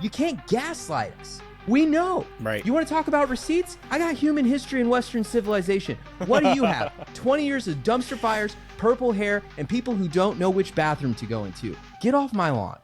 You can't gaslight us. We know. Right. You want to talk about receipts? I got human history and Western civilization. What do you have? 20 years of dumpster fires, purple hair, and people who don't know which bathroom to go into. Get off my lawn.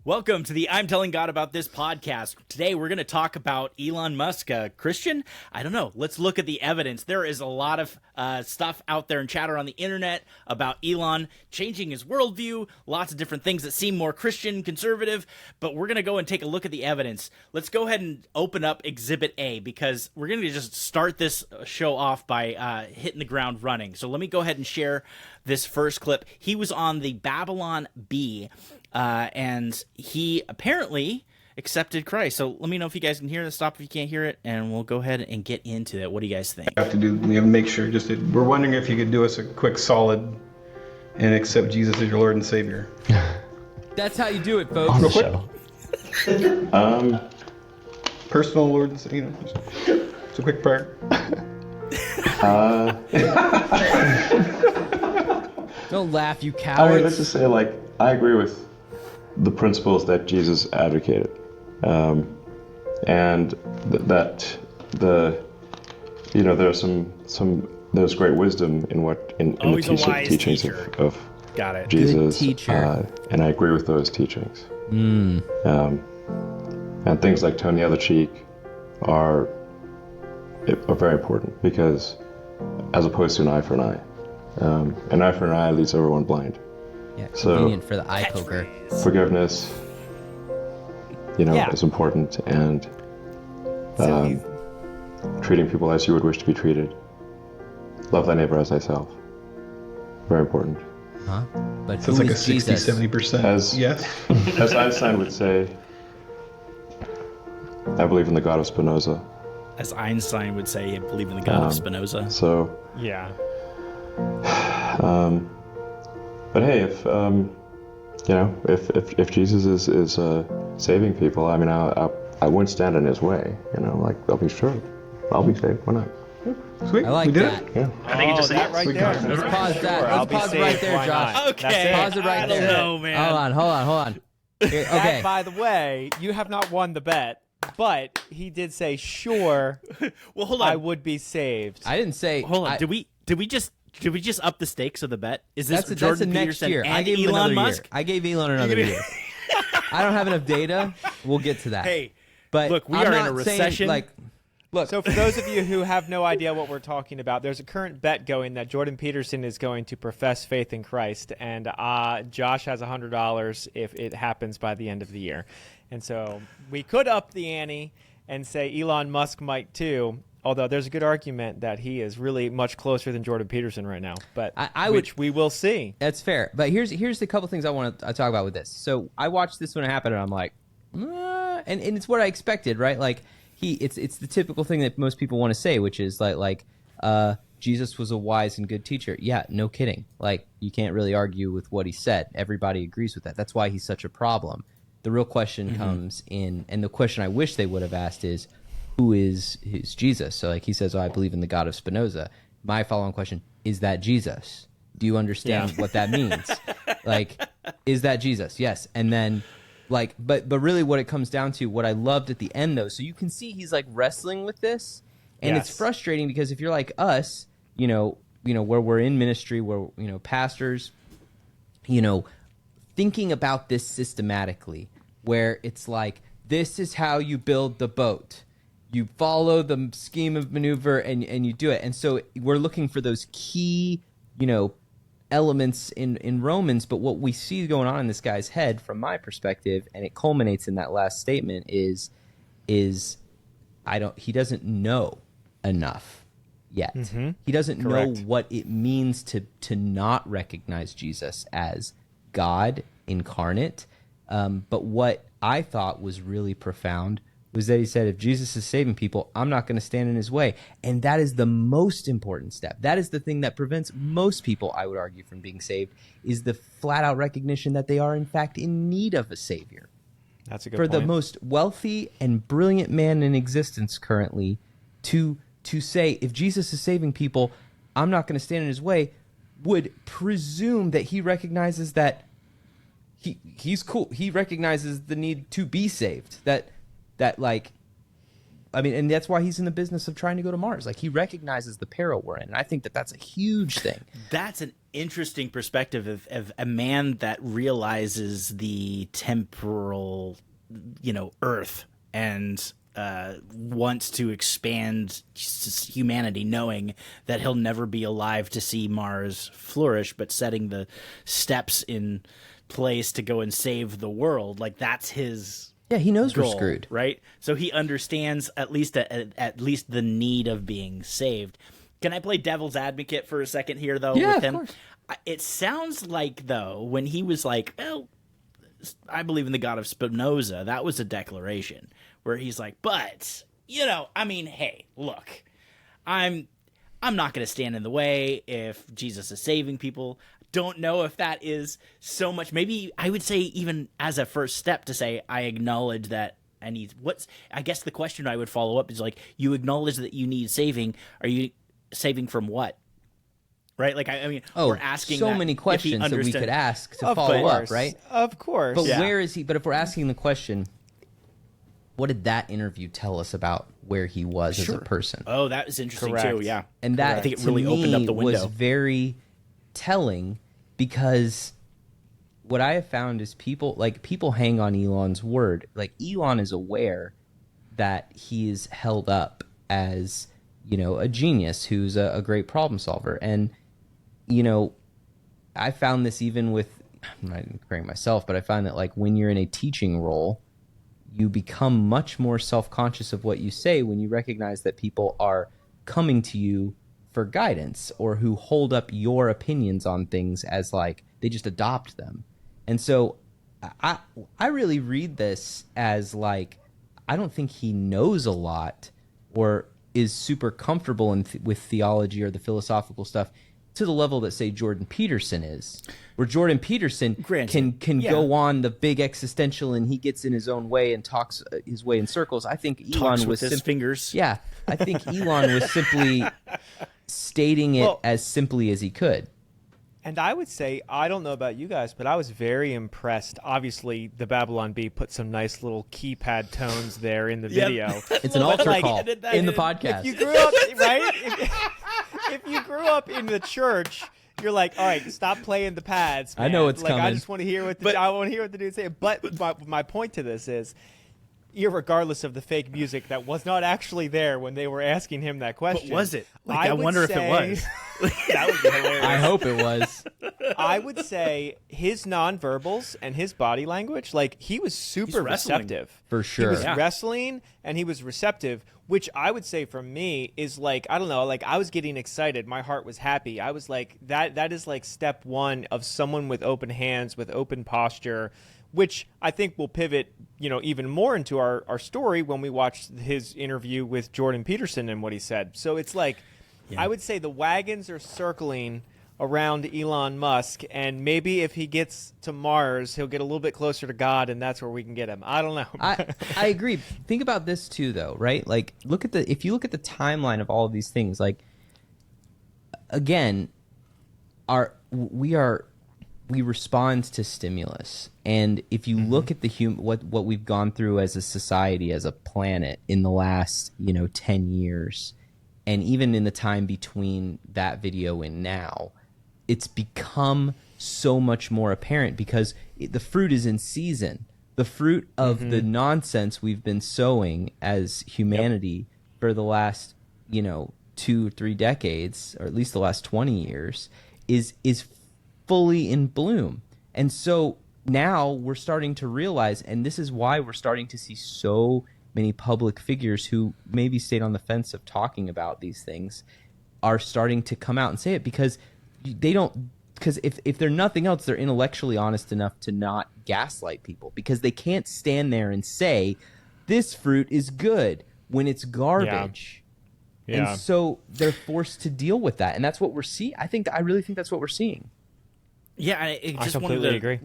Welcome to the I'm Telling God About This podcast. Today we're going to talk about Elon Musk, Christian? I don't know. Let's look at the evidence. There is a lot of stuff out there and chatter on the internet about Elon changing his worldview, lots of different things that seem more Christian, conservative, but we're going to go and take a look at the evidence. Let's go ahead and open up Exhibit A because we're going to just start this show off by hitting the ground running. So let me go ahead and share this first clip. He was on the Babylon Bee. And he apparently accepted Christ. So let me know if you guys can hear this. Stop if you can't hear it, and we'll go ahead and get into it. What do you guys think? We have to make sure. We're wondering if you could do us a quick solid and accept Jesus as your Lord and Savior. That's how you do it, folks. On the show. Personal Lord and Savior. It's a quick prayer. Don't laugh, you I cowards. mean, let's just say, I agree with the principles that Jesus advocated, and there's there's great wisdom in the teachings of Got it. Jesus. Good teacher. And I agree with those teachings. And things like turn the other cheek are very important because, as opposed to an eye for an eye, an eye for an eye leaves everyone blind. Yeah, convenient for the eye poker. Forgiveness, is important, and treating people as you would wish to be treated. Love thy neighbor as thyself. Very important. Huh? But So it's like a 60-70%. Yes. As Einstein would say, I believe in the God of Spinoza. As Einstein would say, I believe in the God of Spinoza. So, yeah. But hey, if Jesus is saving people, I mean, I wouldn't stand in his way. I'll be sure, I'll be saved. Why not? Sweet. I like we did that. It. Yeah. I think just that right there. Let's pause that. Sure, I'll Let's be pause saved, right there, why Josh. not? Okay. That's it. Pause it right I there. don't know, man. Hold on. Here, That, okay. by the way, you have not won the bet, but he did say, sure, Well, hold on. I would be saved. I didn't say. Hold on. Did we just up the stakes of the bet? Is this That's Jordan the next Peterson year. and I gave him Elon another Musk? year. I gave Elon another year. I don't have enough data. We'll get to that. Hey, but look, we I'm are in not a saying, recession. Look. So for those of you who have no idea what we're talking about, there's a current bet going that Jordan Peterson is going to profess faith in Christ, and Josh has $100 if it happens by the end of the year. And so we could up the ante and say Elon Musk might too, although there's a good argument that he is really much closer than Jordan Peterson right now, but which we will see. That's fair. But here's the couple things I want to talk about with this. So I watched this when it happened, and I'm like, and it's what I expected, right? Like it's the typical thing that most people want to say, which is Jesus was a wise and good teacher. Yeah, no kidding. Like you can't really argue with what he said. Everybody agrees with that. That's why he's such a problem. The real question comes in, and the question I wish they would have asked is, who is Jesus? So he says, I believe in the God of Spinoza. My follow-on question, is that Jesus? Do you understand what that means? Is that Jesus? Yes. And then but really what it comes down to, what I loved at the end though, so you can see he's wrestling with this, and it's frustrating because if you're like us, where we're in ministry, where, pastors, thinking about this systematically, where it's this is how you build the boat. You follow the scheme of maneuver and you do it. And so we're looking for those key, elements in Romans. But what we see going on in this guy's head, from my perspective, and it culminates in that last statement, is he doesn't know enough yet. Mm-hmm. He doesn't know what it means to not recognize Jesus as God incarnate. But what I thought was really profound was that he said, if Jesus is saving people, I'm not going to stand in his way. And that is the most important step. That is the thing that prevents most people, I would argue, from being saved, is the flat-out recognition that they are, in fact, in need of a savior. That's a good point. For point. the most wealthy and brilliant man in existence currently to say, if Jesus is saving people, I'm not going to stand in his way, would presume that he recognizes that he's cool. He recognizes the need to be saved. That like, I mean, and that's why he's in the business of trying to go to Mars. Like, he recognizes the peril we're in. And I think that that's a huge thing. That's an interesting perspective of a man that realizes the temporal, Earth, and wants to expand humanity, knowing that he'll never be alive to see Mars flourish, but setting the steps in place to go and save the world. Like, that's his he knows goal, we're screwed, right? So he understands at least the need of being saved. Can I play devil's advocate for a second here, though? Yeah, with him? of course. It sounds like, though, when he was like, well, I believe in the God of Spinoza, that was a declaration where he's like, but, I mean, hey, look, I'm not going to stand in the way if Jesus is saving people. Don't know if that is so much. Maybe I would say, even as a first step, to say I acknowledge that I need. I guess the question I would follow up is like, you acknowledge that you need saving. Are you saving from what? Right? Like, I mean, we're asking so many questions that we could ask to follow up, right? Of course. But where is he? But if we're asking the question, what did that interview tell us about where he was as a person? Oh, that is interesting Correct. too. Yeah, And that, I think it to really me, opened up the window. was very telling, because what I have found is people hang on Elon's word. Like, Elon is aware that he is held up as, a genius who's a great problem solver. And, I found this even with, I'm not comparing myself, but I find that, like, when you're in a teaching role, you become much more self-conscious of what you say when you recognize that people are coming to you for guidance, or who hold up your opinions on things as, like, they just adopt them. And so I really read this as, like, I don't think he knows a lot or is super comfortable with theology or the philosophical stuff to the level that, say, Jordan Peterson is, where Jordan Peterson can go on the big existential, and he gets in his own way and talks his way in circles. I think Elon was his fingers. Yeah, I think Elon was simply stating it as simply as he could. And I would say, I don't know about you guys, but I was very impressed. Obviously, the Babylon Bee put some nice little keypad tones there in the video. It's an altar call in the podcast. If you grew up, right? If you grew up in the church, you're like, all right, stop playing the pads, man. I know it's like, coming. I just want to hear what the dude's saying. But my point to this is, irregardless of the fake music that was not actually there when they were asking him that question. What was it? Like, I wonder if it was. That would be hilarious. I hope it was. I would say his nonverbals and his body language, like, he was super receptive. For sure. He was wrestling, and he was receptive, which I would say for me is, like, I don't know, like, I was getting excited. My heart was happy. I was like, that is like step one of someone with open hands, with open posture, which I think will pivot, even more into our story when we watch his interview with Jordan Peterson and what he said. So it's like, I would say the wagons are circling around Elon Musk, and maybe if he gets to Mars, he'll get a little bit closer to God, and that's where we can get him. I don't know. I agree. Think about this too, though, right? Like, if you look at the timeline of all of these things, like, again, we respond to stimulus, and if you look at what we've gone through as a society, as a planet, in the last 10 years, and even in the time between that video and now, it's become so much more apparent because the fruit is in season. The fruit of the nonsense we've been sowing as humanity for the last 2-3 decades, or at least the last 20 years, is fully in bloom. And so now we're starting to realize, and this is why we're starting to see so many public figures who maybe stayed on the fence of talking about these things are starting to come out and say it, because if they're nothing else, they're intellectually honest enough to not gaslight people, because they can't stand there and say this fruit is good when it's garbage. Yeah. And so they're forced to deal with that, and that's what we're seeing. I really think that's what we're seeing. Yeah, I completely agree.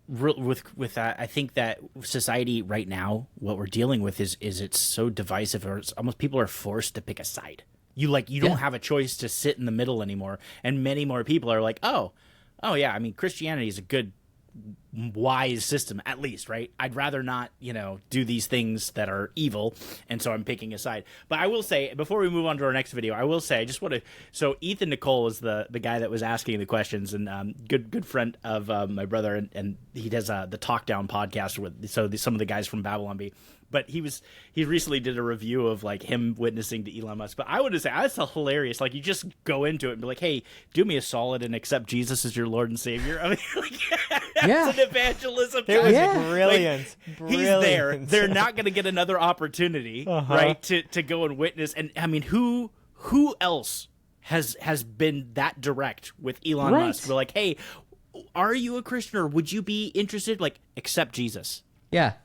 With that, I think that society right now, what we're dealing with is it's so divisive, or it's almost people are forced to pick a side, You don't have a choice to sit in the middle anymore. And many more people are like, oh yeah, I mean, Christianity is a good, wise system, at least, right? I'd rather not, do these things that are evil, and so I'm picking a side. But I will say, before we move on to our next video, I will say, I just want to, so Ethan Nicole is the guy that was asking the questions, and good friend of my brother, and he does the Talk Down podcast with some of the guys from Babylon Bee. But he recently did a review of like him witnessing to Elon Musk. But I would just say that's hilarious. Like, you just go into it and be like, "Hey, do me a solid and accept Jesus as your Lord and Savior." I mean, like, that's an evangelism. It was brilliant. Brilliant. He's there. They're not going to get another opportunity, right? To go and witness. And I mean, who else has been that direct with Elon Musk? We're like, "Hey, are you a Christian, or would you be interested? Like, accept Jesus." Yeah.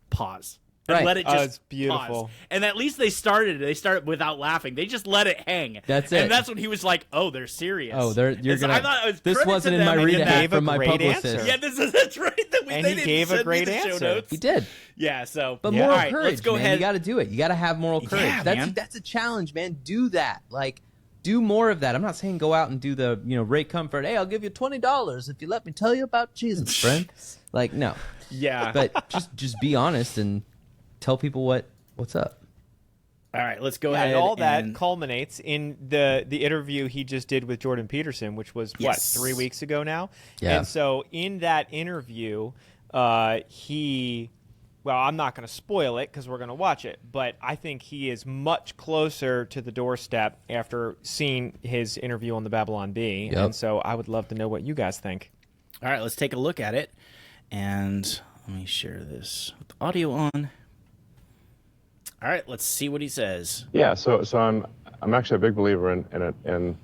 Pause. And let it just it's beautiful. pause. And at least they started without laughing. They just let it hang. That's it. And that's when he was like, "Oh, they're serious." Oh, you're gonna. I thought it was this wasn't in my read ahead from my publicist. Answer. Yeah, that's right. And he gave a great answer. He did. Yeah. So, but moral right, courage, let's go man. ahead. You got to do it. You got to have moral courage. Yeah, That's a challenge, man. Do that. Like, do more of that. I'm not saying go out and do the Ray Comfort. Hey, I'll give you $20 if you let me tell you about Jesus, friend. Like, no. Yeah. But just be honest and tell people what's up. All right, let's go ahead. And all that culminates in the interview he just did with Jordan Peterson, which was, 3 weeks ago now? Yeah. And so in that interview, I'm not going to spoil it because we're going to watch it, but I think he is much closer to the doorstep after seeing his interview on the Babylon Bee. Yep. And so I would love to know what you guys think. All right, let's take a look at it. And let me share this with the audio on. All right, let's see what he says. Yeah, so I'm actually a big believer in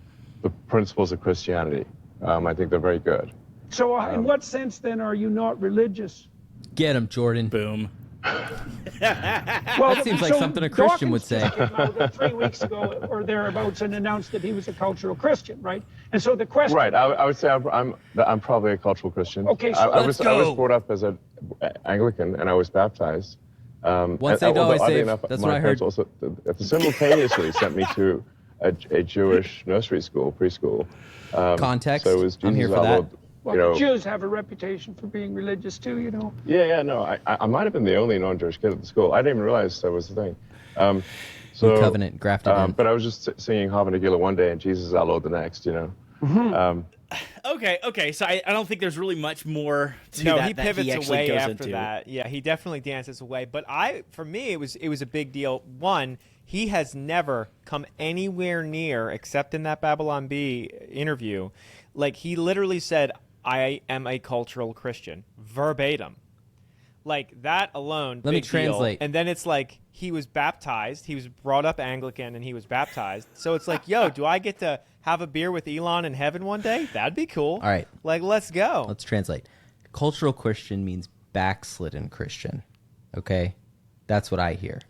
the principles of Christianity. I think they're very good. So in what sense, then, are you not religious? Get him, Jordan. Boom. Well, That seems like something a Christian would say. Dawkins just came out 3 weeks ago or thereabouts and announced that he was a cultural Christian, right? And so the question... Right, I would say I'm probably a cultural Christian. Okay, so I was brought up as an Anglican, and I was baptized. Once saved, always saved. Enough, That's my what I heard. parents also simultaneously sent me to a Jewish nursery school, preschool. Context. So it was Jesus, I'm here for our that. Lord, Well, Jews have a reputation for being religious too, Yeah, no, I might have been the only non-Jewish kid at the school. I didn't even realize that was the thing. New covenant grafted in. But I was just singing Harvard Nagila one day and Jesus is our Lord the next, Okay. So I don't think there's really much more to No, that. he pivots that he away goes after into. that. Yeah, he definitely dances away. But for me, it was a big deal. One, he has never come anywhere near, except in that Babylon Bee interview. Like, he literally said, "I am a cultural Christian," verbatim. Like, that alone, Let me big deal. translate. And then it's like, he was baptized. He was brought up Anglican, and he was baptized. So it's like, yo, do I get to have a beer with Elon in heaven one day? That'd be cool. All right. Like, let's go. Let's translate. Cultural Christian means backslidden Christian. Okay? That's what I hear.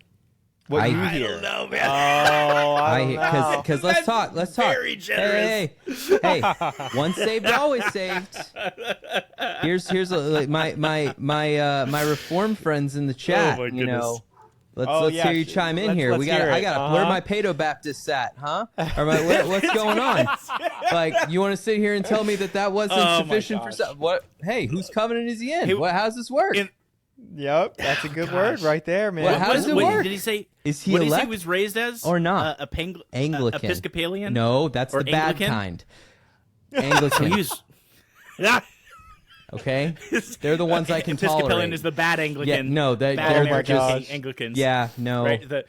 What you I hear? don't know, man. Oh, I don't know. Because let's talk. very generous. Hey, once saved, always saved. Here's my reform friends in the chat. Oh, my goodness. Let's hear you chime in here. let's hear it. Where are my Paedo Baptists at, huh? Or what's going on? Like, you want to sit here and tell me that wasn't sufficient for some? What? Hey, whose covenant is he in? How's this work? Yep, that's a good word right there, man. Well, how does it work? Did he say? Is he what did he say elect he was raised as or not? Anglican, Anglican, Episcopalian? No, that's Or the bad Anglican? kind. Anglican. Okay, they're the ones I can Episcopalian tolerate. is the bad Anglican. Yeah, no, bad they're American just Anglicans. Yeah, no. Right.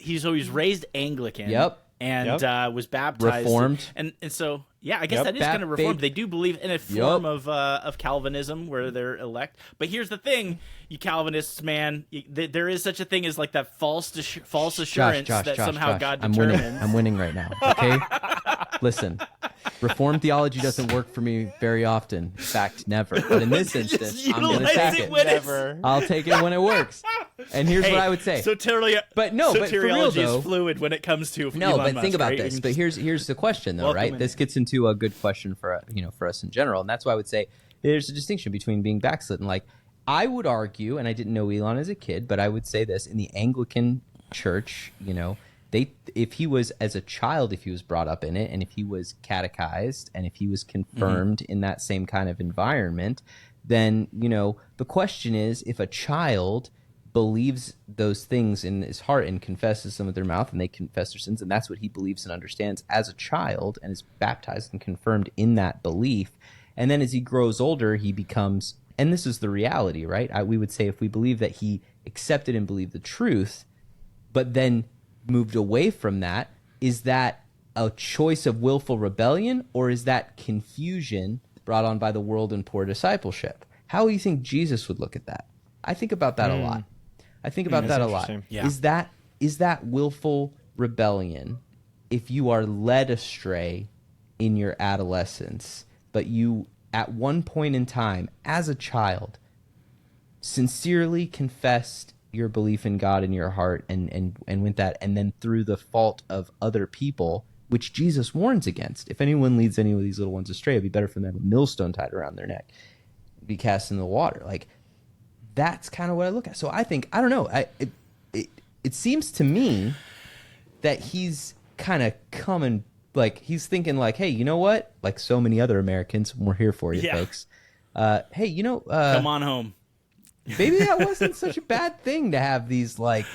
He's always raised Anglican. Yep. And was baptized. Reformed. And so yeah, I guess Yep. that is kind of reformed. They do believe in a form Yep. of Calvinism where they're elect. But here's the thing, you Calvinists, man, there is such a thing as like that false assurance that somehow God determines. I'm winning right now. Okay, listen. Reformed theology doesn't work for me very often. In fact, never. But in this instance, I'm going to take it. Never. I'll take it when it works. And here's what I would say. Soteriology but for real, though, is fluid when it comes to no. Elon But think Musk, about right? this. But here's the question, though, Welcome right? in. This gets into a good question for us in general, and that's why I would say there's a distinction between being backslidden. Like, I would argue, and I didn't know Elon as a kid, but I would say this in the Anglican Church, if he was as a child, if he was brought up in it, and if he was catechized, and if he was confirmed in that same kind of environment, then, the question is, if a child believes those things in his heart and confesses them with their mouth, and they confess their sins, and that's what he believes and understands as a child, and is baptized and confirmed in that belief, and then as he grows older, he becomes, and this is the reality, right? We would say if we believe that he accepted and believed the truth, but then moved away from that, is that a choice of willful rebellion, or is that confusion brought on by the world and poor discipleship? How do you think Jesus would look at that? I think about that a lot. I think about that a lot. Yeah. Is that willful rebellion if you are led astray in your adolescence, but you, at one point in time, as a child, sincerely confessed your belief in God in your heart and went that, and then through the fault of other people, which Jesus warns against, if anyone leads any of these little ones astray, it'd be better for them to have a millstone tied around their neck, be cast in the water. Like, that's kind of what I look at. So I think, I don't know, it seems to me that he's kind of coming, like, he's thinking like, hey, you know what? Like so many other Americans, we're here for you, folks. Hey, come on home. Maybe that wasn't such a bad thing to have these, like,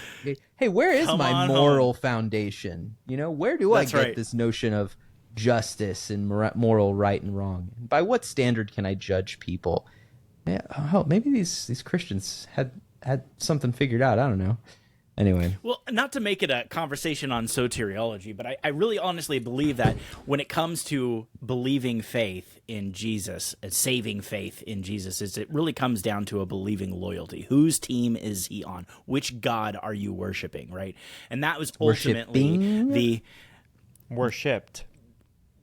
hey, where is my moral foundation? Where do I get this notion of justice and moral right and wrong? And by what standard can I judge people? Maybe these Christians had something figured out. I don't know. Anyway. Well, not to make it a conversation on soteriology, but I really honestly believe that when it comes to believing faith in Jesus, saving faith in Jesus, it really comes down to a believing loyalty. Whose team is he on? Which God are you worshiping, right? And that was ultimately the... Worshipped.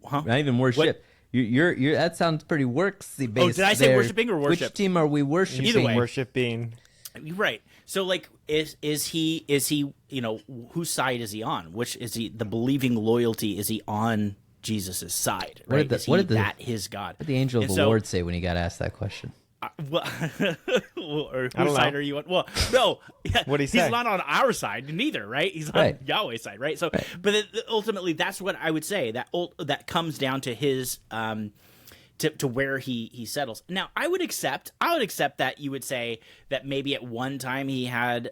Huh? Not even worship. You're that sounds pretty worksy based. Oh, did I say worshiping or worship? Which team are we worshiping? Either way. Worshiping. Right. So, like, is he whose side is he on? Which is he? The believing loyalty, is he on Jesus' side? Right? What did his God? What did the angel of the Lord say when he got asked that question? Or whose side are you on? Well, no, what did he say? He's not on our side neither, right? He's on Yahweh's side, right? So, but ultimately, that's what I would say. That comes down to his to where he settles. Now, I would accept that you would say that maybe at one time he had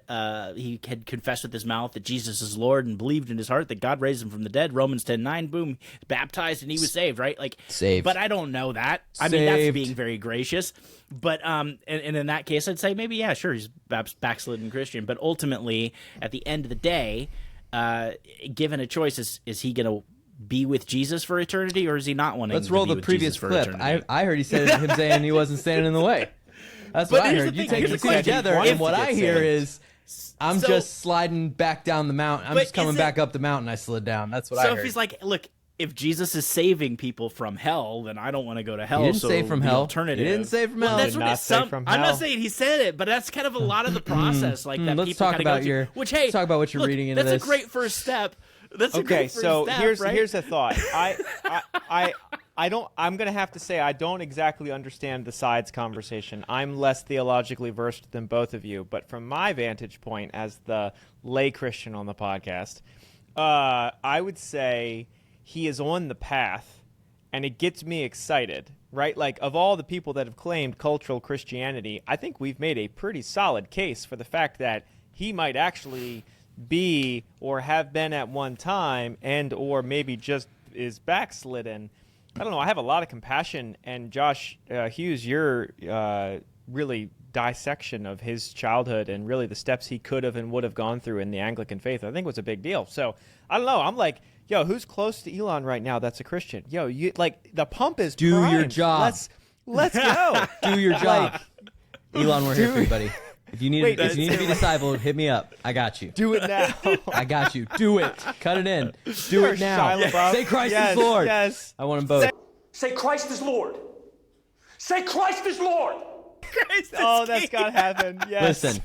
confessed with his mouth that Jesus is Lord and believed in his heart that God raised him from the dead. Romans 10:9, boom, baptized and he was saved, right? Like, saved. But I don't know that. I mean, that's being very gracious. But and in that case, I'd say maybe, yeah, sure, he's backslidden Christian. But ultimately, at the end of the day, given a choice, is he going to be with Jesus for eternity, or is he not wanting? Let's roll the previous clip. I heard he said him saying he wasn't standing in the way. That's what I heard. You take the two together, and what I hear is, I'm just sliding back down the mountain. I'm just coming back up the mountain. I slid down. That's what I heard. So if he's like, look, if Jesus is saving people from hell, then I don't want to go to hell. He didn't say from hell. Alternative. He didn't say from hell. That's what I'm not saying he said it, but that's kind of a lot of the process, like that. Let's people talk about your. Which, hey, let's talk about what you're reading into that's this. a great first step. That's okay. So here's a thought. I'm gonna have to say I don't exactly understand the sides conversation. I'm less theologically versed than both of you, but from my vantage point as the lay Christian on the podcast, I would say he is on the path, and it gets me excited, right? Like, of all the people that have claimed cultural Christianity, I think we've made a pretty solid case for the fact that he might actually be or have been at one time, and or maybe just is backslidden. I don't know. I have a lot of compassion, and Josh Hughes, your really dissection of his childhood and really the steps he could have and would have gone through in the Anglican faith, I think was a big deal. So I don't know. I'm like, yo, who's close to Elon right now that's a Christian? Yo, you like the pump is do primed. Your job. Let's go. Do your job. Elon, we're here for you, buddy. If you need to be discipled, hit me up. I got you. Do it now. I got you. Do it. Cut it in. Do it now. Say Christ is Lord. Yes. I want them both. Say Christ is Lord. Say Christ is Lord. That's got to happen. Yes.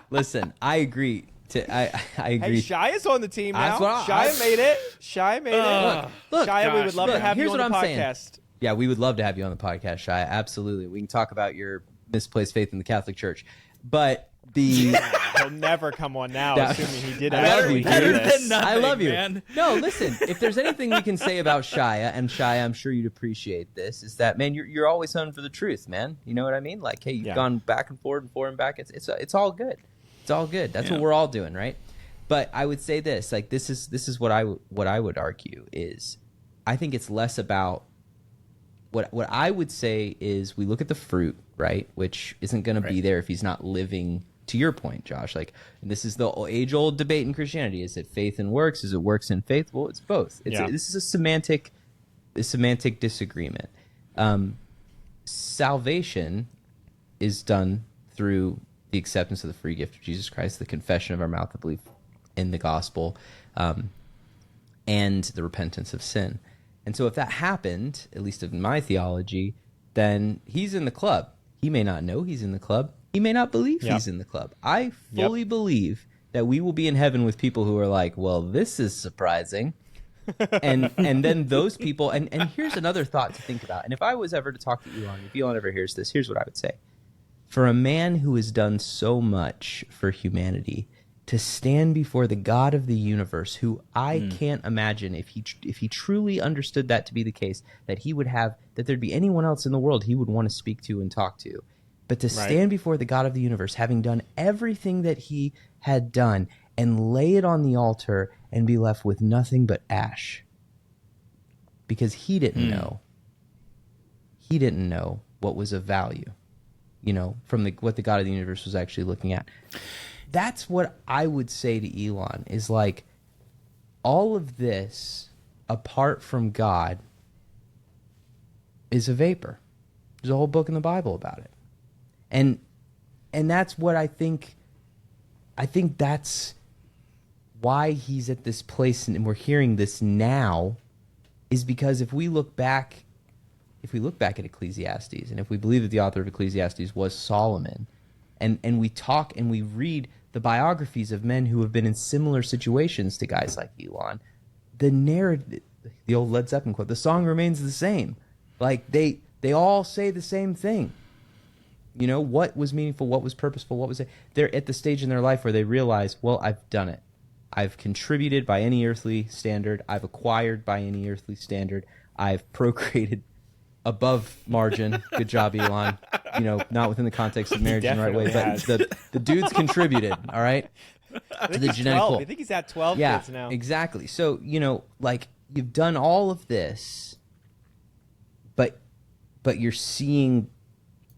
Listen. I agree. I agree. Hey, Shia's on the team now. Shia made it. Shia made it. Look, Shia, we would love to have you on the podcast. Saying. Yeah, we would love to have you on the podcast, Shia. Absolutely. We can talk about your misplaced faith in the Catholic Church. But He'll never come on now, assuming he did I love actually you, hear dude. this. I love you. Man. No, listen. If there's anything we can say about Shia, and Shia, I'm sure you'd appreciate this, is that, man, you're always hunting for the truth, man. You know what I mean? Like, hey, you've gone back and forward and back. It's all good. It's all good. That's what we're all doing, right? But I would say this, like, this is what I would argue is, I think it's less about what I would say is we look at the fruit, right, which isn't going to be there if he's not living. To your point, Josh, like, and this is the age-old debate in Christianity: is it faith and works? Is it works and faith? Well, it's both. This is a semantic disagreement. Salvation is done through the acceptance of the free gift of Jesus Christ, the confession of our mouth, the belief in the gospel, and the repentance of sin. And so if that happened, at least in my theology, then he's in the club. He may not know he's in the club. He may not believe he's in the club. I fully believe that we will be in heaven with people who are like, well, this is surprising. and then those people, and here's another thought to think about. And if I was ever to talk to Elon, if Elon ever hears this, here's what I would say. For a man who has done so much for humanity, to stand before the God of the universe, who I can't imagine if he truly understood that to be the case, that there'd be anyone else in the world he would want to speak to and talk to. But to stand before the God of the universe, having done everything that he had done, and lay it on the altar and be left with nothing but ash. Because he didn't know. He didn't know what was of value, from what the God of the universe was actually looking at. That's what I would say to Elon, is like, all of this, apart from God, is a vapor. There's a whole book in the Bible about it. And that's what I think that's why he's at this place, and we're hearing this now, is because if we look back at Ecclesiastes, and if we believe that the author of Ecclesiastes was Solomon, and we talk and we read the biographies of men who have been in similar situations to guys like Elon, the narrative, the old Led Zeppelin quote, the song remains the same. Like, they all say the same thing. What was meaningful, what was purposeful, what was it? They're at the stage in their life where they realize, well, I've done it. I've contributed by any earthly standard. I've acquired by any earthly standard. I've procreated above margin. Good job, Elon. Not within the context of marriage in the right way, but the dude's contributed, all right, to the genetic pool. I think he's at 12 kids now. Exactly. So, like, you've done all of this, but you're seeing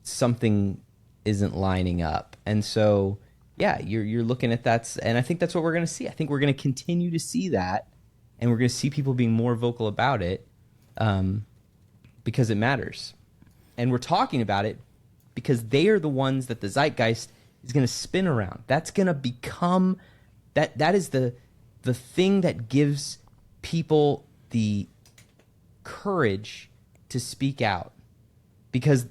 something isn't lining up. And so, you're looking at that, and I think that's what we're going to see. I think we're going to continue to see that, and we're going to see people being more vocal about it, because it matters. And we're talking about it because they are the ones that the zeitgeist is going to spin around. That's going to become, that is the thing that gives people the courage to speak out. Because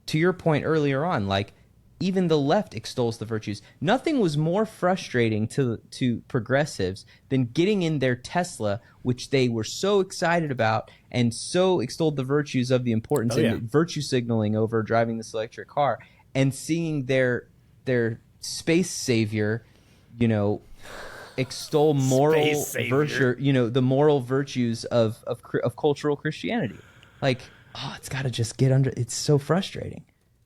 to your point earlier on, like, even the left extols the virtues. Nothing was more frustrating to progressives than getting in their Tesla, which they were so excited about and so extolled the virtues of the importance of virtue signaling over driving this electric car, and seeing their space savior, extol moral virtue, the moral virtues of cultural Christianity. Like, it's got to just get under. It's so frustrating.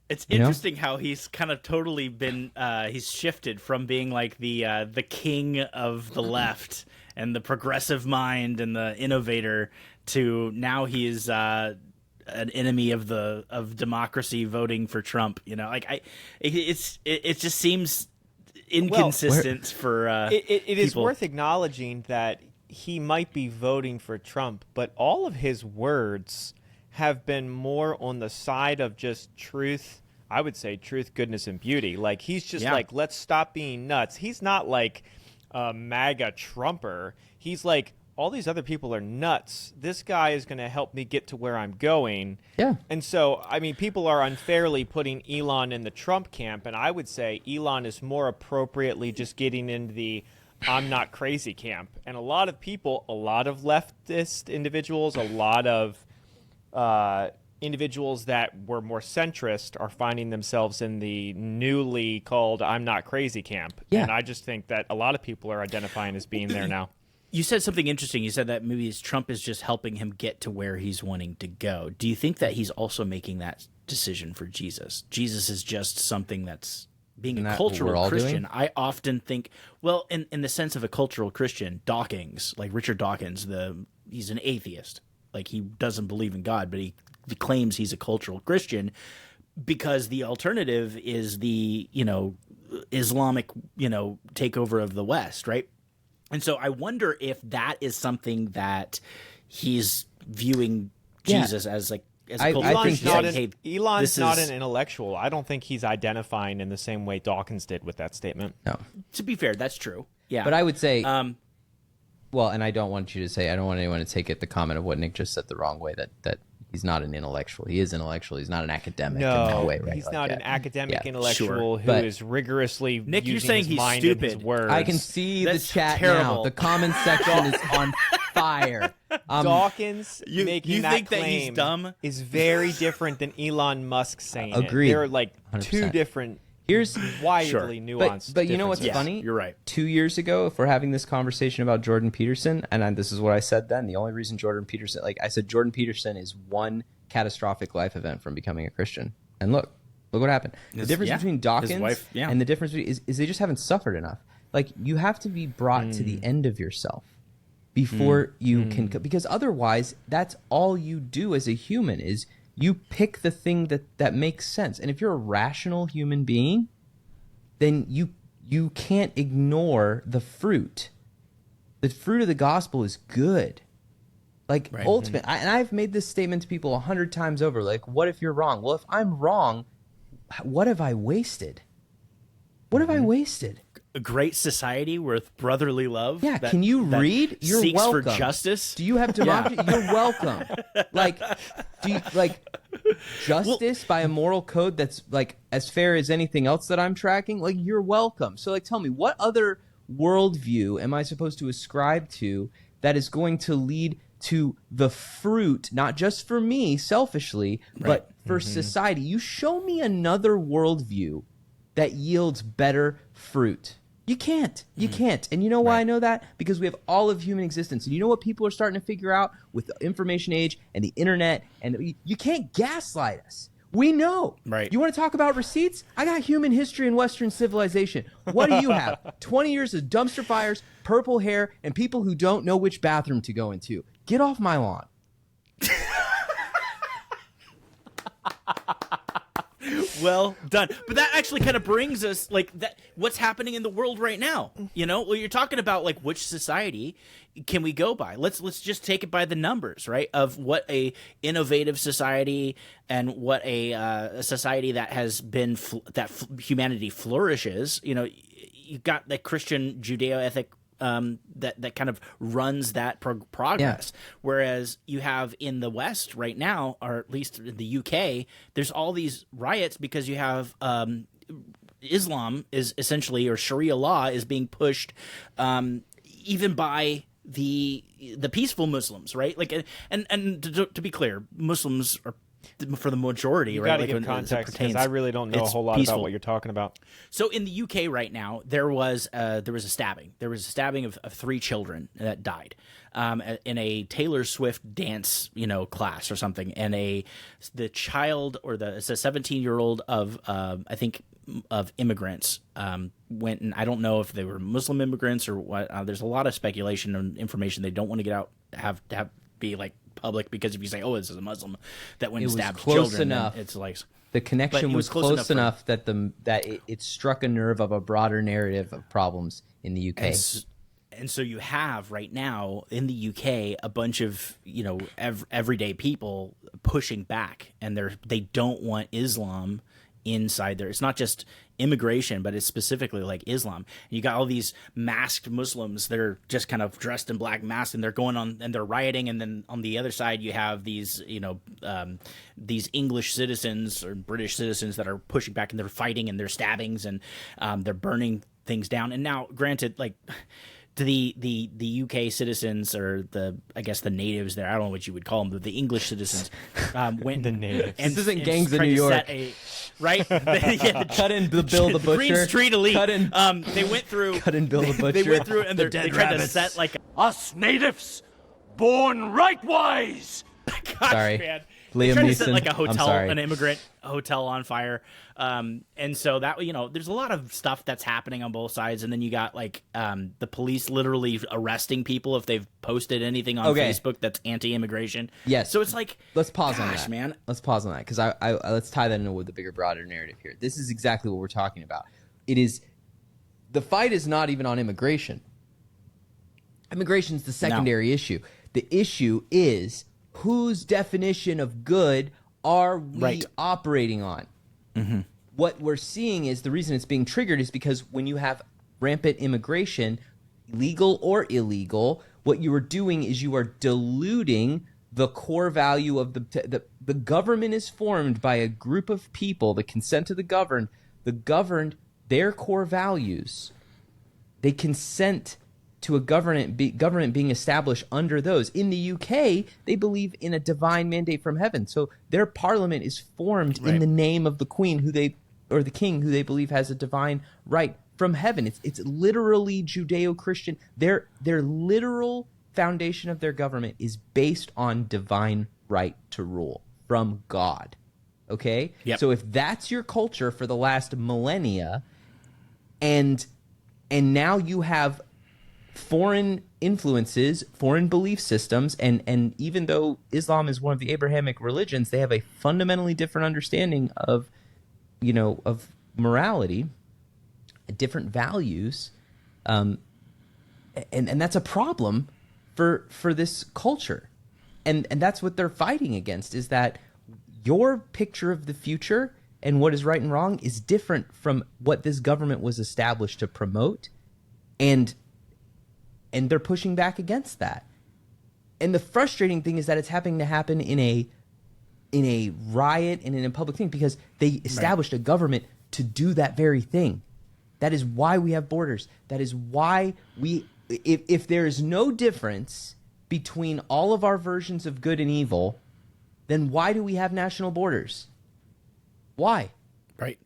It's interesting how he's kind of totally been he's shifted from being like the king of the left and the progressive mind and the innovator to now he is an enemy of democracy, voting for Trump. It just seems inconsistent for it is people. worth acknowledging that he might be voting for Trump, but all of his words have been more on the side of just truth. I would say truth, goodness, and beauty. Like, he's just like, let's stop being nuts. He's not like a MAGA Trumper. He's like, all these other people are nuts. This guy is going to help me get to where I'm going. Yeah. And so, I mean, people are unfairly putting Elon in the Trump camp, and I would say Elon is more appropriately just getting into the I'm not crazy camp. And a lot of people, a lot of leftist individuals, a lot of individuals that were more centrist are finding themselves in the newly called "I'm not crazy" camp. Yeah. And I just think that a lot of people are identifying as being there now. You said something interesting. You said that maybe Trump is just helping him get to where he's wanting to go. Do you think that he's also making that decision for Jesus? Jesus is just something that's being Isn't a that what we're cultural all Christian. doing? I often think, well, in the sense of a cultural Christian, Dawkins, like Richard Dawkins, he's an atheist. Like, he doesn't believe in God, but he claims he's a cultural Christian because the alternative is the, Islamic, takeover of the West, right? And so I wonder if that is something that he's viewing Jesus as like as a I cultural think Christian. Elon's not an intellectual. I don't think he's identifying in the same way Dawkins did with that statement. No. To be fair, that's true. Yeah. But I would say, well, and I don't want you to say, I don't want anyone to take it the comment of what Nick just said the wrong way, that he's not an intellectual. He is intellectual. He's not an academic in that way, right? He's Like not that. an academic Yeah, intellectual sure. who is rigorously Nick, you're using saying his he's mind and his stupid. words. I can see That's the chat terrible. now. The comment section is on fire. Dawkins You making think that that he's claim dumb? is very different than Elon Musk saying Agreed. it. They're like 2 100%. different, Here's widely nuanced. but you know what's differences. funny? you're right. 2 years ago, if we're having this conversation about Jordan Peterson, and this is what I said then, the only reason Jordan Peterson, like I said, Jordan Peterson is one catastrophic life event from becoming a Christian. And look what happened. The difference between Dawkins wife, yeah. and the difference is they just haven't suffered enough. Like, you have to be brought to the end of yourself before you can, because otherwise that's all you do as a human is you pick the thing that makes sense. And if you're a rational human being, then you can't ignore the fruit. The fruit of the gospel is good. Like, ultimate. And I've made this statement to people 100 times over. Like, what if you're wrong? Well, if I'm wrong, what have I wasted? What have I wasted? A great society with brotherly love. Yeah, that- can you that read? You're seeks welcome. for justice. Do you have democracy? You're welcome. Like, do you like justice by a moral code that's like as fair as anything else that I'm tracking? Like, you're welcome. So, like, tell me, what other worldview am I supposed to ascribe to that is going to lead to the fruit, not just for me selfishly, but for society? You show me another worldview that yields better fruit. You can't. You can't. And you know why I know that? Because we have all of human existence. And you know what people are starting to figure out with the information age and the internet? And you can't gaslight us. We know. Right. You want to talk about receipts? I got human history and Western civilization. What do you have? 20 years of dumpster fires, purple hair, and people who don't know which bathroom to go into. Get off my lawn. Well done. But that actually kind of brings us like that. What's happening in the world right now? Well, you're talking about like which society can we go by? Let's just take it by the numbers, right? Of what a innovative society and what a society that has been humanity flourishes. You've got the Christian Judeo-ethic that kind of runs that progress. Whereas you have in the West right now, or at least in the UK, there's all these riots because you have Islam is essentially, or Sharia law is being pushed even by the peaceful Muslims, right? Like, and to be clear, Muslims are for the majority, You right? got to Like, give when it context because pertains- I really don't know a it's whole lot peaceful. about what you're talking about. So in the UK right now, there was a stabbing. There was a stabbing of 3 children that died in a Taylor Swift dance, class or something. And the child, or it's a 17-year-old of I think of immigrants went, and I don't know if they were Muslim immigrants or what. There's a lot of speculation and information they don't want to get out, have be like public, because if you say, "Oh, this is a Muslim that went and stabbed children," enough. then it's like The But connection it was was close close enough enough that it struck a nerve of a broader narrative of problems in the UK. And so you have right now in the UK a bunch of everyday people pushing back, and they don't want Islam inside there. It's not just immigration, but it's specifically like Islam. And you got all these masked Muslims that are just kind of dressed in black masks, and they're going on and they're rioting. And then on the other side, you have these these English citizens or British citizens that are pushing back, and they're fighting, and they're stabbings, and they're burning things down. And now, granted, like, the UK citizens, or I guess the natives there, I don't know what you would call them, but the English citizens went The natives. and This isn't and gangs in tried New to York. set right? Yeah, Cut in Bill the Butcher. Green Street Elite. Cut in, They went through. cut in Bill the Butcher. They went through and they tried rabbits. to set like. Us natives, born rightwise. Gosh, Sorry. man. Liam Trying to set Neeson. like a I'm hotel, sorry. an immigrant hotel on fire. And so that, there's a lot of stuff that's happening on both sides. And then you got like the police literally arresting people if they've posted anything on Okay. Facebook that's anti-immigration. Yes. So it's like, Let's pause on gosh, that, man. Let's pause on that because I let's tie that into with the bigger, broader narrative here. This is exactly what we're talking about. The fight is not even on immigration. Immigration is the secondary issue. The issue is whose definition of good are we operating on? Mm-hmm. What we're seeing is the reason it's being triggered is because when you have rampant immigration, legal or illegal, what you are doing is you are diluting the core value of the government is formed by a group of people, the consent of the governed, their core values. They consent to a government being established under those. In the UK, they believe in a divine mandate from heaven. So their parliament is formed in the name of the queen or the king who they believe has a divine right from heaven. It's literally Judeo-Christian. Their literal foundation of their government is based on divine right to rule from God. Okay? Yep. So if that's your culture for the last millennia, and now you have foreign influences, foreign belief systems, and even though Islam is one of the Abrahamic religions, they have a fundamentally different understanding of morality, different values, and that's a problem for this culture, and that's what they're fighting against, is that your picture of the future and what is right and wrong is different from what this government was established to promote, and they're pushing back against that. And the frustrating thing is that it's happening to happen in a riot and in a public thing because they established a government to do that very thing. That is why we have borders. That is why if there is no difference between all of our versions of good and evil, then why do we have national borders? Why? Right.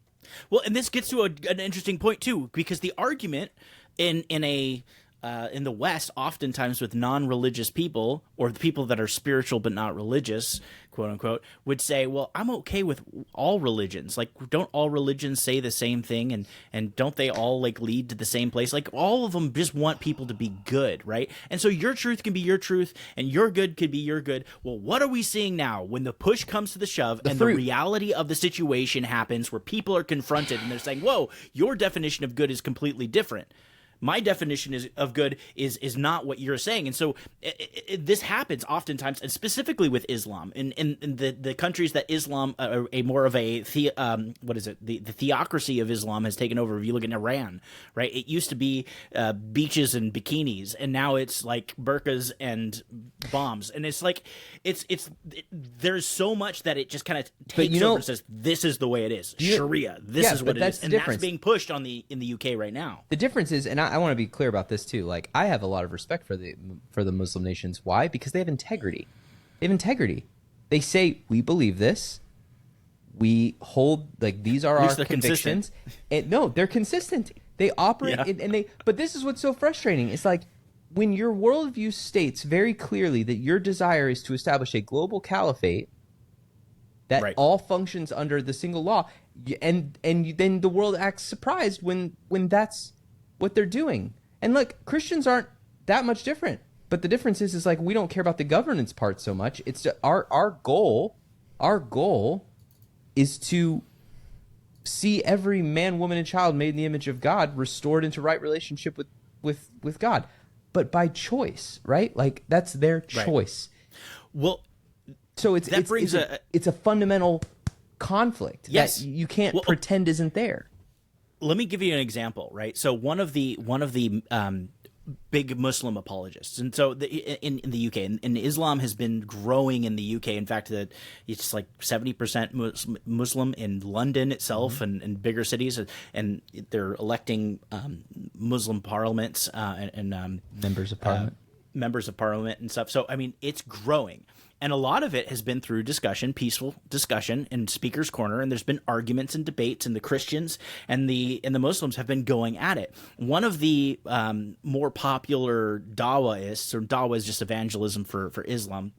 Well, and this gets to an interesting point too, because the argument in the West, oftentimes with non-religious people or the people that are spiritual but not religious, quote unquote, would say, well, I'm okay with all religions. Like, don't all religions say the same thing, and don't they all like lead to the same place? Like, all of them just want people to be good, right? And so your truth can be your truth and your good could be your good. Well, what are we seeing now when the push comes to the shove and the reality of the situation happens where people are confronted and they're saying, whoa, your definition of good is completely different. My definition of good is not what you're saying. And so this happens oftentimes, and specifically with Islam. In the countries that Islam, a more of a, the theocracy of Islam has taken over. If you look at Iran, right? It used to be beaches and bikinis, and now it's like burqas and bombs. And it's like, there's so much that it just kind of takes over and says, this is the way it is. Sharia, this is what it is. And that's being pushed in the UK right now. The difference is, and I want to be clear about this too. Like, I have a lot of respect for the Muslim nations. Why? Because they have integrity. They have integrity. They say, we believe this. We hold, like, these are our convictions. And no, they're consistent. They operate but this is what's so frustrating. It's like when your worldview states very clearly that your desire is to establish a global caliphate that all functions under the single law, and then the world acts surprised when that's what they're doing. And look, Christians aren't that much different, but the difference is like we don't care about the governance part so much. It's our goal is to see every man, woman, and child made in the image of God restored into right relationship with God, but by choice, right? Like, that's their choice. Well, so it's a fundamental conflict that you can't pretend isn't there. Let me give you an example, right? So one of the big Muslim apologists. And so in the UK, and Islam has been growing in the UK. In fact, it's like 70% Muslim in London itself, and bigger cities, and they're electing Muslim parliaments and Members of parliament. members of parliament and stuff. So, I mean, it's growing. And a lot of it has been through discussion, peaceful discussion in Speaker's Corner, and there's been arguments and debates, and the Christians and the Muslims have been going at it. One of the more popular Dawaists, or Dawa is just evangelism for Islam,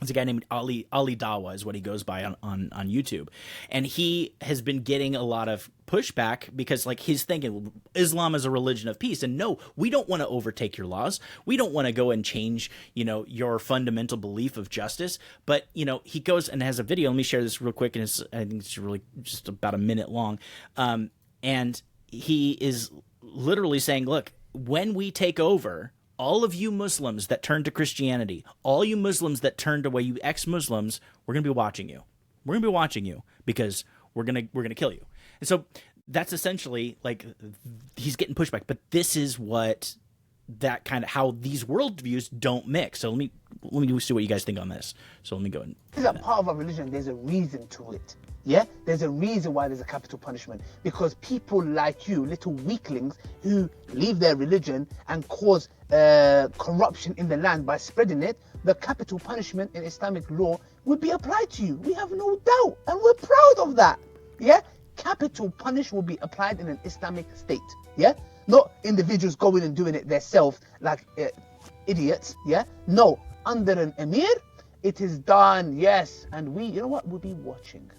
it's a guy named Ali Dawa is what he goes by on YouTube. And he has been getting a lot of pushback because, like, he's thinking Islam is a religion of peace. And no, we don't want to overtake your laws. We don't want to go and change, your fundamental belief of justice. But, he goes and has a video. Let me share this real quick. And I think it's really just about a minute long. And he is literally saying, look, when we take over, all of you Muslims that turn to Christianity, all you Muslims that turned away, you ex-Muslims, we're going to be watching you. We're going to be watching you because we're going to kill you. And so that's essentially, like, he's getting pushback. But this is what that kind of how these worldviews don't mix. So let me see what you guys think on this. So let me go and This is a part of our religion. There's a reason to it. Yeah, there's a reason why there's a capital punishment, because people like you, little weaklings who leave their religion and cause corruption in the land by spreading it, the capital punishment in Islamic law would be applied to you. We have no doubt, and we're proud of that. Yeah, capital punish will be applied in an Islamic state. Yeah, not individuals going and doing it themselves like idiots. Yeah, no, under an emir, it is done. Yes, and we, you know what, we'll be watching.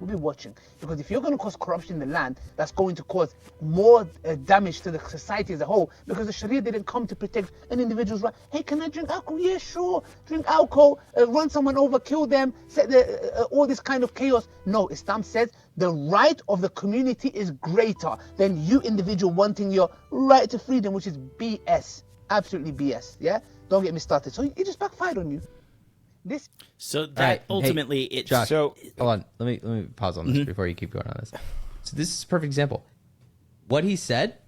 We'll be watching, because if you're going to cause corruption in the land, that's going to cause more damage to the society as a whole, because the Sharia didn't come to protect an individual's right. Hey, can I drink alcohol? Yeah, sure. Drink alcohol, run someone over, kill them, set all this kind of chaos. No, Islam says the right of the community is greater than you individual wanting your right to freedom, which is BS. Absolutely BS. Yeah? Don't get me started. So it just backfired on you. So that right. ultimately, Hey, it's Josh, So- hold on. Let me pause on this before you keep going on this. So this is a perfect example. What he said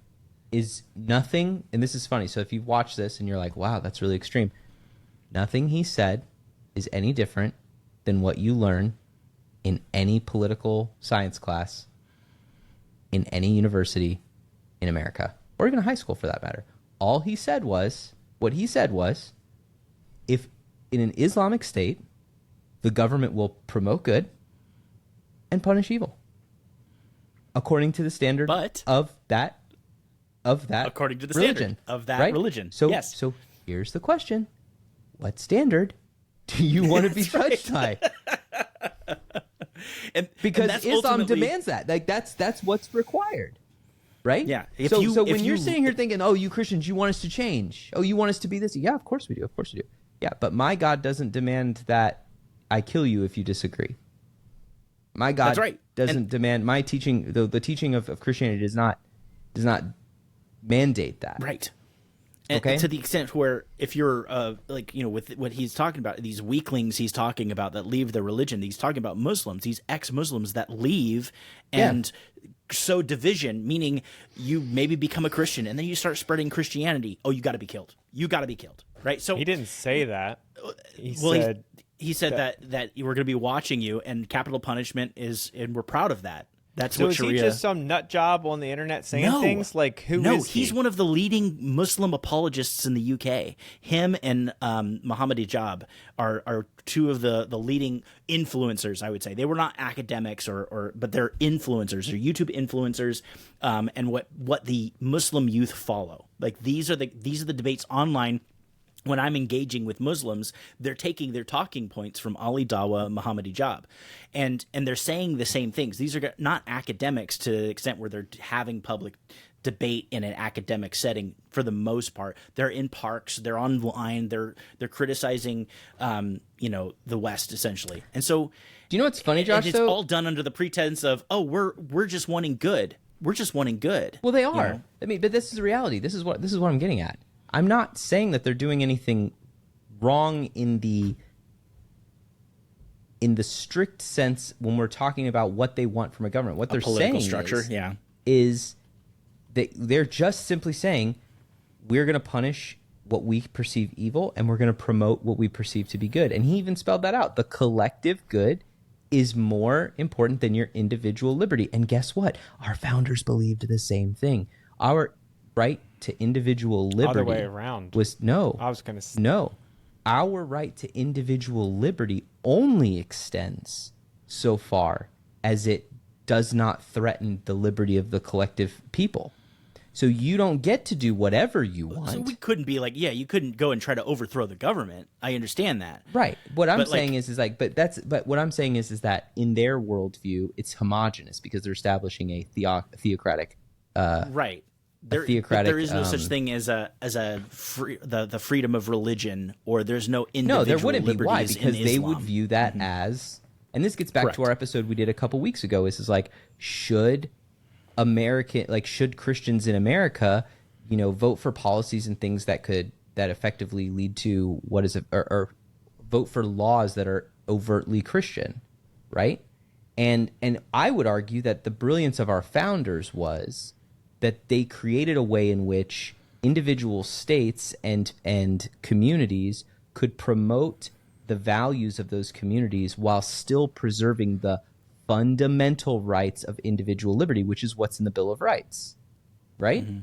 is nothing, and this is funny. So if you watch this and you're like, wow, that's really extreme. Nothing he said is any different than what you learn in any political science class in any university in America, or even high school for that matter. All he said was, if in an Islamic state, the government will promote good and punish evil, according to the standard of that according to the religion, standard of that right? religion. So, yes. So here's the question: what standard do you want to be judged by? Because that's Islam ultimately- demands that. Like that's what's required. Right? Yeah. So when you're sitting here thinking, oh, you Christians, you want us to change. Oh, you want us to be this. Yeah, of course we do. Of course we do. Yeah, but my God doesn't demand that I kill you if you disagree. My God That's right. doesn't demand my teaching. The teaching of Christianity does not mandate that. Right. And Okay. to the extent where if you're with what he's talking about, these weaklings he's talking about that leave their religion, he's talking about Muslims, these ex-Muslims that leave and sow division, meaning you maybe become a Christian and then you start spreading Christianity. Oh, you got to be killed. You got to be killed. Right. So He didn't say that. he said that we're going to be watching you, and capital punishment is, and we're proud of that. That's So what is Sharia. he just some nut job on the internet saying things? Like, who No, is he? he's one of the leading Muslim apologists in the UK. Him and Muhammad Hijab are two of the leading influencers, I would say. They were not academics but they're influencers. They're YouTube influencers, and what the Muslim youth follow. Like these are the debates online. When I'm engaging with Muslims, they're taking their talking points from Ali Dawa, Muhammad Hijab, and they're saying the same things. These are not academics to the extent where they're having public debate in an academic setting for the most part. They're in parks, they're online, they're criticizing, the West essentially. And so, Do you know what's funny, Josh? and it's all done under the pretense of, oh, we're just wanting good. We're just wanting good. Well, they are. you know? I mean, but this is the reality. This is what I'm getting at. I'm not saying that they're doing anything wrong in the strict sense when we're talking about what they want from a government. What they're Political saying structure, is they're just simply saying we're going to punish what we perceive evil, and we're going to promote what we perceive to be good. And he even spelled that out. The collective good is more important than your individual liberty. And guess what? Our founders believed the same thing. Our right to individual liberty Other way around. was no. I was going to say. No. Our right to individual liberty only extends so far as it does not threaten the liberty of the collective people. So you don't get to do whatever you want. So we couldn't be like, yeah, you couldn't go and try to overthrow the government. I understand that. Right. What I'm But, like- saying is but what I'm saying is that in their worldview, it's homogenous because they're establishing a theocratic. Right. But theocratic, there is no such thing as the freedom of religion, or there's no individual No, there wouldn't be. liberties Why? Because in they Islam. would view that as, and this gets back Correct. to our episode we did a couple weeks ago. Is like, should Christians in America, vote for policies and things that effectively lead to or vote for laws that are overtly Christian, right? And I would argue that the brilliance of our founders was that they created a way in which individual states and communities could promote the values of those communities while still preserving the fundamental rights of individual liberty, which is what's in the Bill of Rights, right? Mm-hmm.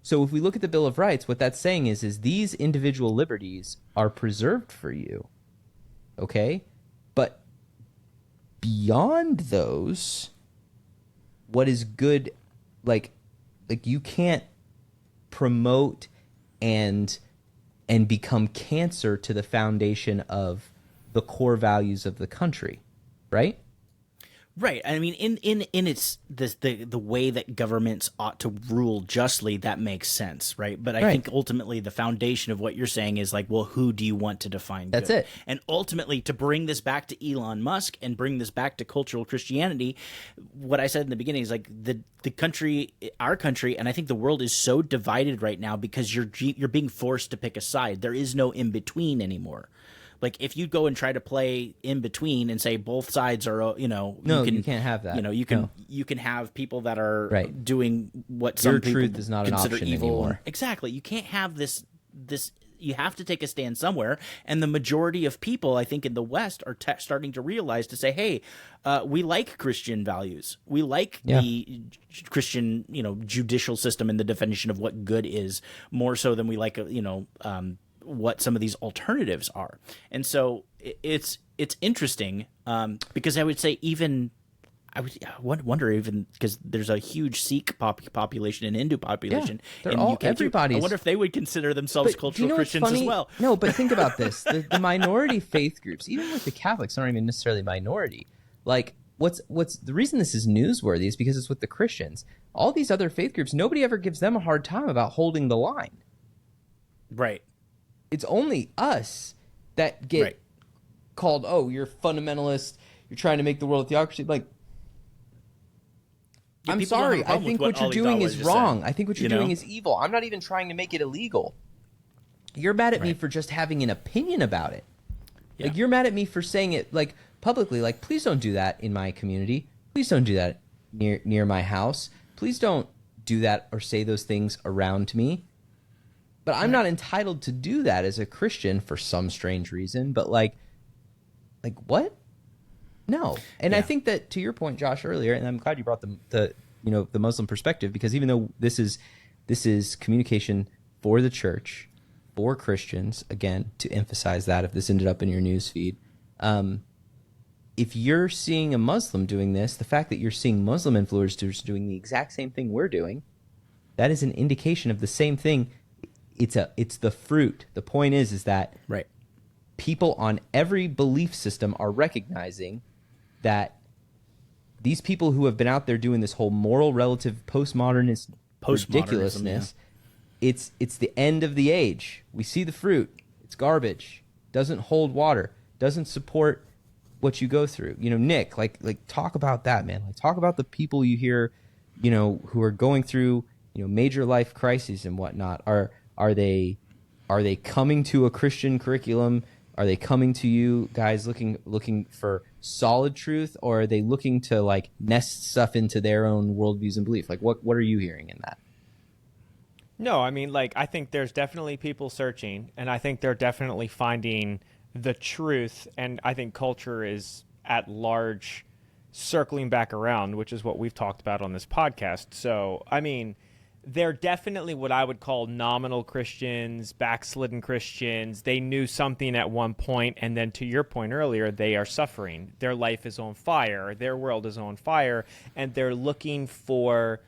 So if we look at the Bill of Rights, what that's saying is these individual liberties are preserved for you, okay? But beyond those, what is good, like you can't promote and become cancer to the foundation of the core values of the country, right? Right. I mean, in its the way that governments ought to rule justly, that makes sense, right? But I think ultimately the foundation of what you're saying is like, well, who do you want to define That's good? it. And ultimately, to bring this back to Elon Musk and bring this back to cultural Christianity, what I said in the beginning is like the country, our country, and I think the world is so divided right now because you're being forced to pick a side. There is no in between anymore. Like if you go and try to play in between and say both sides are, No, you can't have that. You can have people that are Right. doing what some Your people truth is not an consider option evil. anymore. Exactly. You can't have this. You have to take a stand somewhere, and the majority of people, I think, in the West are starting to realize to say, "Hey, we like Christian values. We like the Christian, judicial system and the definition of what good is more so than we like, what some of these alternatives are." And so it's interesting because I would say I wonder even because there's a huge Sikh population and Hindu population in the UK too. I wonder if they would consider themselves cultural Christians as well. No, but think about this: the minority faith groups, even with the Catholics, aren't even necessarily minority. Like, what's the reason this is newsworthy is because it's with the Christians. All these other faith groups, nobody ever gives them a hard time about holding the line. Right. It's only us that get called, "Oh, you're fundamentalist. You're trying to make the world a theocracy." Like, I'm sorry. I think what you're doing is wrong. I think what you're doing is evil. I'm not even trying to make it illegal. You're mad at me for just having an opinion about it. Yeah. Like, you're mad at me for saying it like publicly. Like, please don't do that in my community. Please don't do that near my house. Please don't do that or say those things around me. But I'm not entitled to do that as a Christian for some strange reason. But like what? No. And I think that, to your point, Josh, earlier, and I'm glad you brought the Muslim perspective, because even though this is communication for the church, for Christians, again, to emphasize that if this ended up in your news feed, if you're seeing a Muslim doing this, the fact that you're seeing Muslim influencers doing the exact same thing we're doing, that is an indication of the same thing. It's the fruit. The point is that people on every belief system are recognizing that these people who have been out there doing this whole moral relative postmodernist ridiculousness, it's the end of the age. We see the fruit. It's garbage. Doesn't hold water. Doesn't support what you go through. Nick, like talk about that, man. Like, talk about the people you hear, who are going through, major life crises and whatnot. Are they coming to a Christian curriculum? Are they coming to you guys looking for solid truth, or are they looking to like nest stuff into their own worldviews and belief? Like, what are you hearing in that? No, I mean, like, I think there's definitely people searching, and I think they're definitely finding the truth, and I think culture is at large circling back around, which is what we've talked about on this podcast. So, I mean, they're definitely what I would call nominal Christians, backslidden Christians. They knew something at one point, and then to your point earlier, they are suffering. Their life is on fire. Their world is on fire, and they're looking for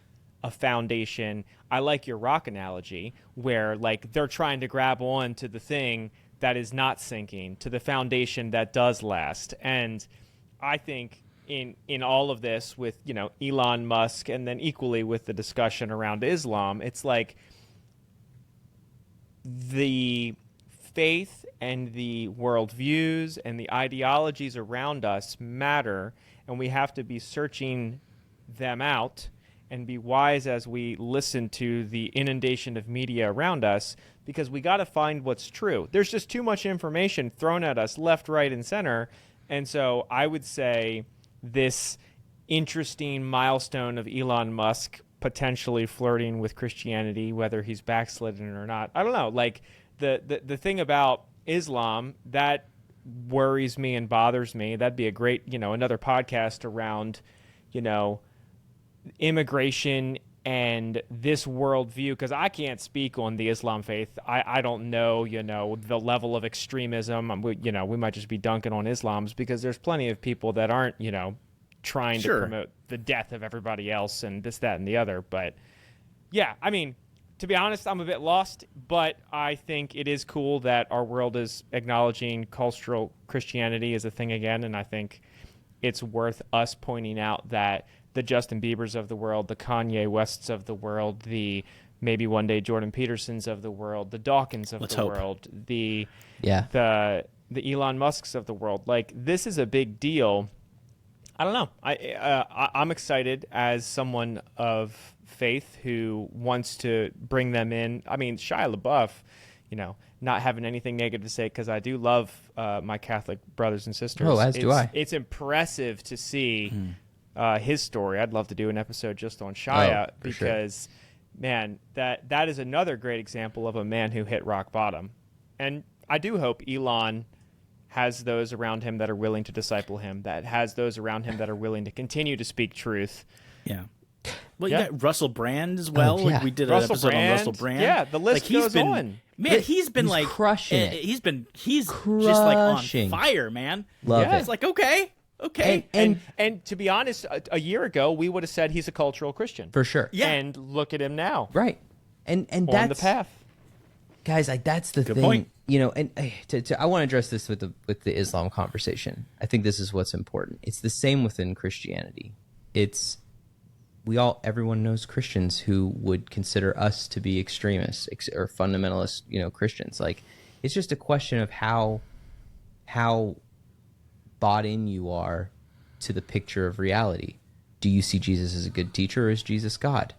a foundation. I like your rock analogy, where like they're trying to grab on to the thing that is not sinking, to the foundation that does last. And I think in all of this with, you know, Elon Musk, and then equally with the discussion around Islam, it's like the faith and the worldviews and the ideologies around us matter, and we have to be searching them out and be wise as we listen to the inundation of media around us, because we got to find what's true. There's just too much information thrown at us left, right, and center. And so I would say this interesting milestone of Elon Musk potentially flirting with Christianity, whether he's backslidden or not, I don't know. Like the thing about Islam that worries me and bothers me, that'd be a great, you know, another podcast around, you know, immigration and this worldview, because I can't speak on the Islam faith. I don't know, you know, the level of extremism. We might just be dunking on Islams, because there's plenty of people that aren't, you know, trying to promote the death of everybody else and this, that, and the other. But yeah, I mean, to be honest, I'm a bit lost, but I think it is cool that our world is acknowledging cultural Christianity as a thing again, and I think it's worth us pointing out that the Justin Biebers of the world, the Kanye Wests of the world, the maybe one day Jordan Petersons of the world, the Dawkins of the world, the Elon Musks of the world. Like, this is a big deal. I don't know. I'm excited as someone of faith who wants to bring them in. I mean, Shia LaBeouf, you know, not having anything negative to say, because I do love my Catholic brothers and sisters. Oh, as do I. It's impressive to see his story. I'd love to do an episode just on Shia, because, man, that is another great example of a man who hit rock bottom. And I do hope Elon has those around him that are willing to disciple him, that has those around him that are willing to continue to speak truth. Yeah. Well, you got Russell Brand as well. yeah. Like, we did an episode on Russell Brand. Yeah, the list goes on. Man, he's been like crushing it. He's just like on fire, man. Love it. It's like, okay. And to be honest, a year ago we would have said he's a cultural Christian for sure. Yeah. And look at him now. Right. And on that's the path. Guys, like, that's the thing. point. You know, and I want to address this with the Islam conversation. I think this is what's important. It's the same within Christianity. Everyone knows Christians who would consider us to be extremists or fundamentalist, you know, Christians. Like, it's just a question of how bought in you are to the picture of reality. Do you see Jesus as a good teacher, or is Jesus God?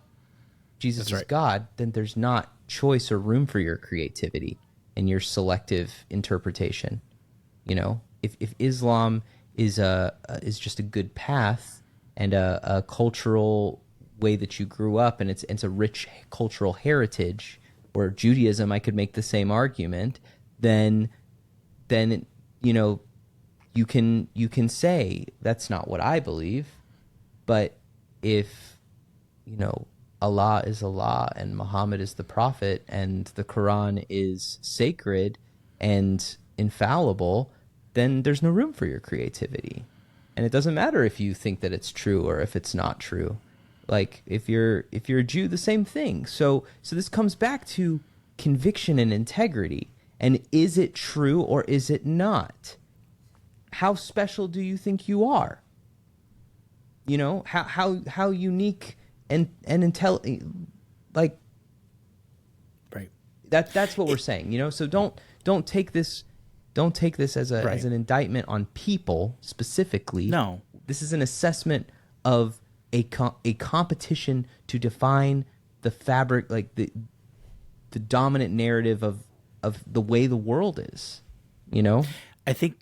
Jesus is God, then there's not choice or room for your creativity and your selective interpretation. You know, if Islam is just a good path and a cultural way that you grew up, and it's a rich cultural heritage, or Judaism, I could make the same argument, then you know, you can say that's not what I believe. But if, you know, Allah is Allah and Muhammad is the prophet and the Quran is sacred and infallible, then there's no room for your creativity. And it doesn't matter if you think that it's true or if it's not true. Like, if you're a Jew, the same thing. So this comes back to conviction and integrity. And is it true or is it not? How special do you think you are? You know, how unique and like, right. That's what we're saying, you know? So don't take this as an indictment on people specifically. No. This is an assessment of a competition to define the fabric, like the dominant narrative of the way the world is, you know? I think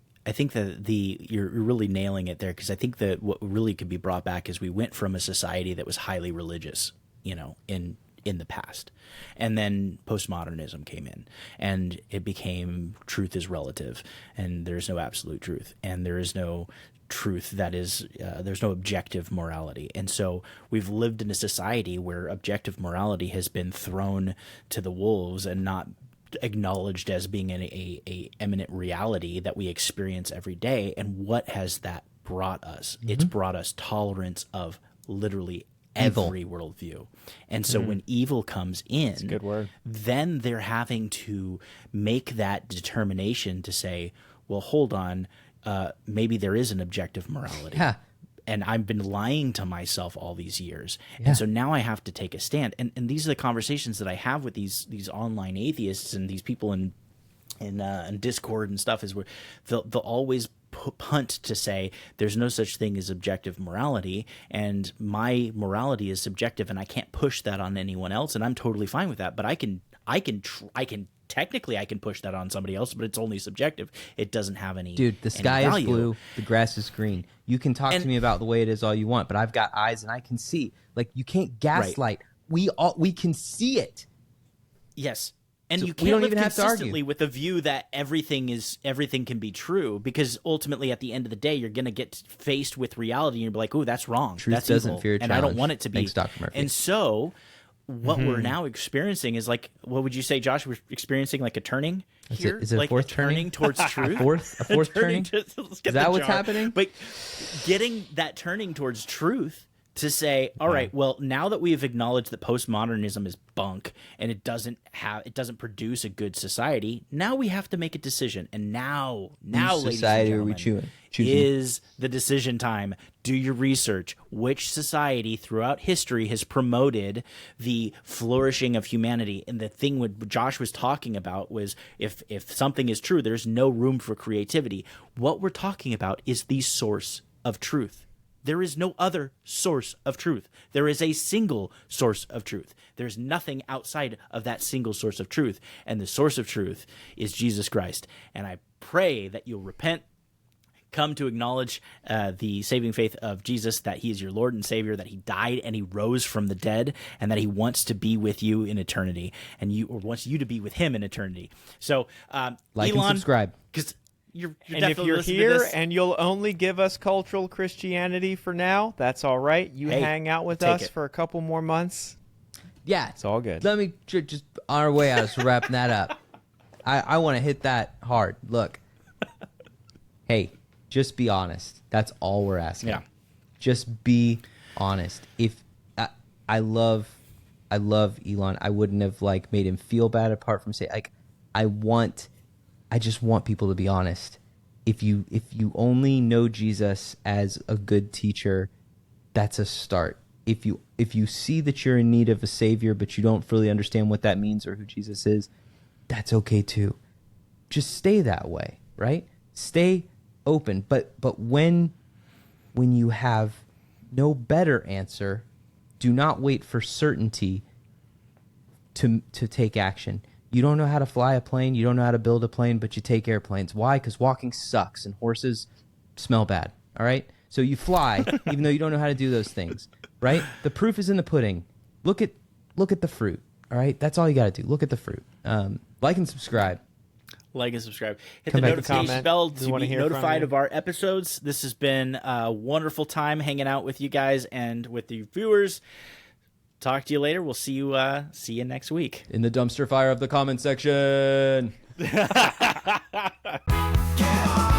that you're really nailing it there, because I think that what really could be brought back is we went from a society that was highly religious, you know, in in the past. And then postmodernism came in, and it became truth is relative, and there's no absolute truth, and there is no truth that is there's no objective morality. And so we've lived in a society where objective morality has been thrown to the wolves and not acknowledged as being a eminent reality that we experience every day. And what has that brought us? It's brought us tolerance of literally every worldview. And so when evil comes in, That's a good word. then they're having to make that determination to say, well, hold on, maybe there is an objective morality. Yeah. And I've been lying to myself all these years. And so now I have to take a stand. And these are the conversations that I have with these online atheists and these people in Discord and stuff, is where they'll always punt to say there's no such thing as objective morality, and my morality is subjective, and I can't push that on anyone else, and I'm totally fine with that. But I can technically I can push that on somebody else, but it's only subjective. It doesn't have any. Dude, the sky is value. blue, the grass is green. You can talk to me about the way it is all you want, but I've got eyes and I can see. Like, you can't gaslight. We can see it. Yes. And So you we can't don't live even have to consistently argue. with the view that everything can be true, because ultimately at the end of the day you're going to get faced with reality and you're like, "Oh, that's wrong. Truth That's doesn't evil, fear a and I don't challenge." want it to be." Thanks, Dr. Murphy. And so what we're now experiencing is, like, what would you say, Josh? We're experiencing like a turning here, Is it a like fourth a turning towards truth. A fourth turning? Let's get Is that the what's jar. happening? But getting that turning towards truth to say, all right, well, now that we have acknowledged that postmodernism is bunk and it doesn't produce a good society, now we have to make a decision. And now, ladies society and are we gentlemen, choosing? is the decision time. Do your research. Which society throughout history has promoted the flourishing of humanity? And the thing what Josh was talking about was, if something is true, there's no room for creativity. What we're talking about is the source of truth. There is no other source of truth. There is a single source of truth. There's nothing outside of that single source of truth. And the source of truth is Jesus Christ. And I pray that you'll repent, come to acknowledge the saving faith of Jesus, that he is your Lord and Savior, that he died and he rose from the dead, and that he wants to be with you in eternity, or wants you to be with him in eternity. So, Like Elon, and subscribe. because you're And if definitely you're listening to here this. and you'll only give us cultural Christianity for now, that's all right. You Hey, hang out with take us it. for a couple more months. Yeah. It's all good. Let me just on our way out, us wrapping that up. I want to hit that hard. Look, hey, just be honest. That's all we're asking. Yeah. Just be honest. If I love Elon, I wouldn't have made him feel bad apart from saying I just want people to be honest. If you only know Jesus as a good teacher, that's a start. If you see that you're in need of a savior, but you don't really understand what that means or who Jesus is, that's okay too. Just stay that way, right? Stay open. But when you have no better answer, do not wait for certainty to take action. You don't know how to fly a plane, you don't know how to build a plane, but you take airplanes. Why? Because walking sucks and horses smell bad. All right? So you fly even though you don't know how to do those things, right? The proof is in the pudding. Look at the fruit. All right? That's all you got to do. Look at the fruit. Like and subscribe. Like and subscribe. Hit Come the back to notification comment. bell We to wanna be hear from notified you. of our episodes. This has been a wonderful time hanging out with you guys and with the viewers. Talk to you later. We'll see you next week. In the dumpster fire of the comment section. Get on!